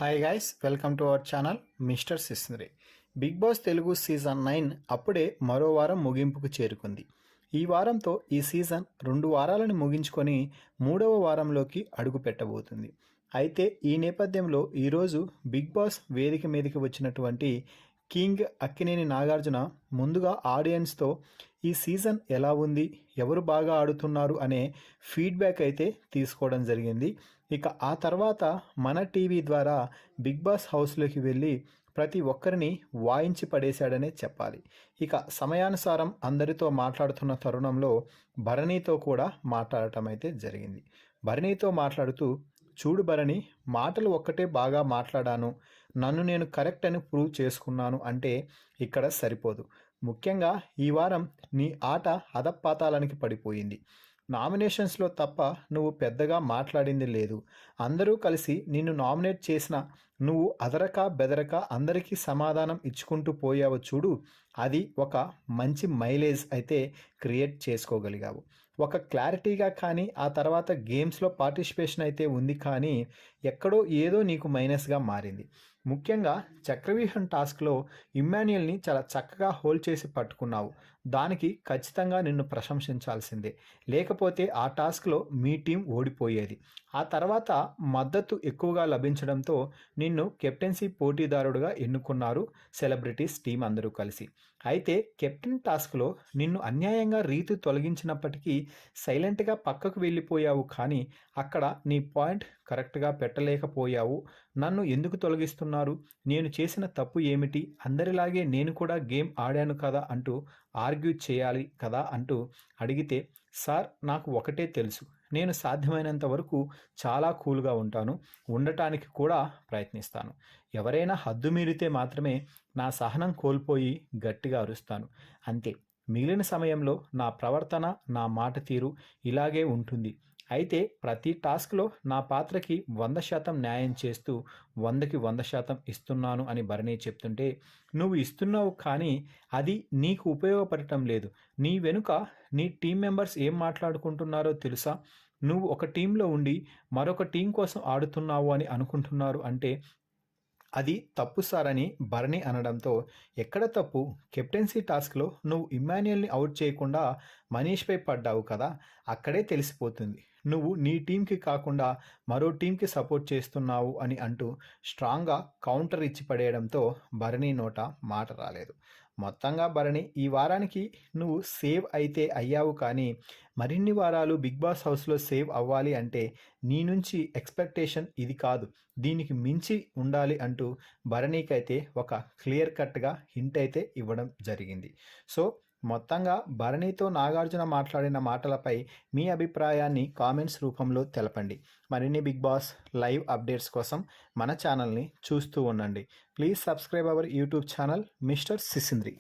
Hi guys, welcome to our channel mister సిస్నరీ. Big Boss Telugu season 9 అప్పుడే మరో వారం ముగింపుకు చేరుకుంది. ఈ వారంతో ఈ సీజన్ 2 వారాలను ముగించుకొని 3వ వారంలోకి అడుగు పెట్టబోతుంది. అయితే ఈ నేపథ్యంలో ఈరోజు బిగ్ బాస్ వేదిక మీదకి వచ్చినటువంటి కింగ్ అక్కినేని నాగార్జున ముందుగా ఆడియన్స్తో ఈ సీజన్ ఎలా ఉంది, ఎవరు బాగా ఆడుతున్నారు అనే ఫీడ్బ్యాక్ అయితే తీసుకోవడం జరిగింది. ఇక ఆ తర్వాత మన టీవీ ద్వారా బిగ్ బాస్ హౌస్లోకి వెళ్ళి ప్రతి ఒక్కరిని వాయించి పడేశాడనే చెప్పాలి. ఇక సమయానుసారం అందరితో మాట్లాడుతున్న తరుణంలో భరణితో కూడా మాట్లాడటం అయితే జరిగింది. భరణితో మాట్లాడుతూ, చూడు భరణి, మాటలు ఒక్కటే బాగా మాట్లాడాను, నన్ను నేను కరెక్ట్ అని ప్రూవ్ చేసుకున్నాను అంటే ఇక్కడ సరిపోదు. ముఖ్యంగా ఈ వారం నీ ఆట అధపాతాళానికి పడిపోయింది. నామినేషన్స్లో తప్ప నువ్వు పెద్దగా మాట్లాడింది లేదు. అందరూ కలిసి నిన్ను నామినేట్ చేసిన నువ్వు అదరక బెదరక అందరికీ సమాధానం ఇచ్చుకుంటూ పోయావు చూడు, అది ఒక మంచి మైలేజ్ అయితే క్రియేట్ చేసుకోగలిగావు. ఒక క్లారిటీగా కానీ ఆ తర్వాత గేమ్స్లో పార్టిసిపేషన్ అయితే ఉంది, కానీ ఎక్కడో ఏదో నీకు మైనస్గా మారింది. ముఖ్యంగా చక్రవ్యూహం టాస్క్లో ఇమ్మాన్యుయల్ని చాలా చక్కగా హోల్డ్ చేసి పట్టుకున్నావు. దానికి ఖచ్చితంగా నిన్ను ప్రశంసించాల్సిందే. లేకపోతే ఆ టాస్క్లో మీ టీం ఓడిపోయేది. ఆ తర్వాత మద్దతు ఎక్కువగా లభించడంతో నిన్ను కెప్టెన్సీ పోటీదారుడుగా ఎన్నుకున్నారు సెలబ్రిటీస్ టీం అందరూ కలిసి. అయితే కెప్టెన్ టాస్క్లో నిన్ను అన్యాయంగా రీతు తొలగించినప్పటికీ సైలెంట్గా పక్కకు వెళ్ళిపోయావు, కానీ అక్కడ నీ పాయింట్ కరెక్ట్గా పెట్టలేకపోయావు. నన్ను ఎందుకు తొలగిస్తున్నారు, నేను చేసిన తప్పు ఏమిటి, అందరిలాగే నేను కూడా గేమ్ ఆడాను కదా అంటూ ఆర్గ్యూ చేయాలి కదా అంటూ అడిగితే, సార్ నాకు ఒకటే తెలుసు, నేను సాధ్యమైనంత వరకు చాలా కూల్గా ఉంటాను, ఉండటానికి కూడా ప్రయత్నిస్తాను. ఎవరైనా హద్దు మీరితే మాత్రమే నా సహనం కోల్పోయి గట్టిగా అరుస్తాను, అంతే. మిగిలిన సమయంలో నా ప్రవర్తన, నా మాట తీరు ఇలాగే ఉంటుంది. అయితే ప్రతి టాస్క్లో నా పాత్రకి 100% న్యాయం చేస్తూ 100కి 100% ఇస్తున్నాను అని భరణి చెప్తుంటే, నువ్వు ఇస్తున్నావు కానీ అది నీకు ఉపయోగపడటం లేదు. నీ వెనుక నీ టీం మెంబర్స్ ఏం మాట్లాడుకుంటున్నారో తెలుసా? నువ్వు ఒక టీంలో ఉండి మరొక టీం కోసం ఆడుతున్నావు అని అనుకుంటున్నారు అంటే అది తప్పు సార్ అని భరణి అనడంతో, ఎక్కడ తప్పు? కెప్టెన్సీ టాస్క్లో నువ్వు ఇమ్మాన్యుయల్ని అవుట్ చేయకుండా మనీష్పై పడ్డావు కదా, అక్కడే తెలిసిపోతుంది నువ్వు నీ టీంకి కాకుండా మరో టీంకి సపోర్ట్ చేస్తున్నావు అని అంటూ స్ట్రాంగ్గా కౌంటర్ ఇచ్చి పడేయడంతో భరణి నోట మాట రాలేదు. మొత్తంగా భరణి, ఈ వారానికి నువ్వు సేవ్ అయితే అయ్యావు, కానీ మరిన్ని వారాలు బిగ్ బాస్ హౌస్లో సేవ్ అవ్వాలి అంటే నీ నుంచి ఎక్స్పెక్టేషన్ ఇది కాదు, దీనికి మించి ఉండాలి అంటూ భరణికైతే ఒక క్లియర్ కట్గా హింట్ అయితే ఇవ్వడం జరిగింది. సో మొత్తంగా భరణితో నాగార్జున మాట్లాడిన మాటలపై మీ అభిప్రాయాన్ని కామెంట్స్ రూపంలో తెలపండి. మరిన్ని బిగ్ బాస్ లైవ్ అప్డేట్స్ కోసం మన ఛానల్ని చూస్తూ ఉండండి. Please subscribe our YouTube channel mister సిసింద్రి.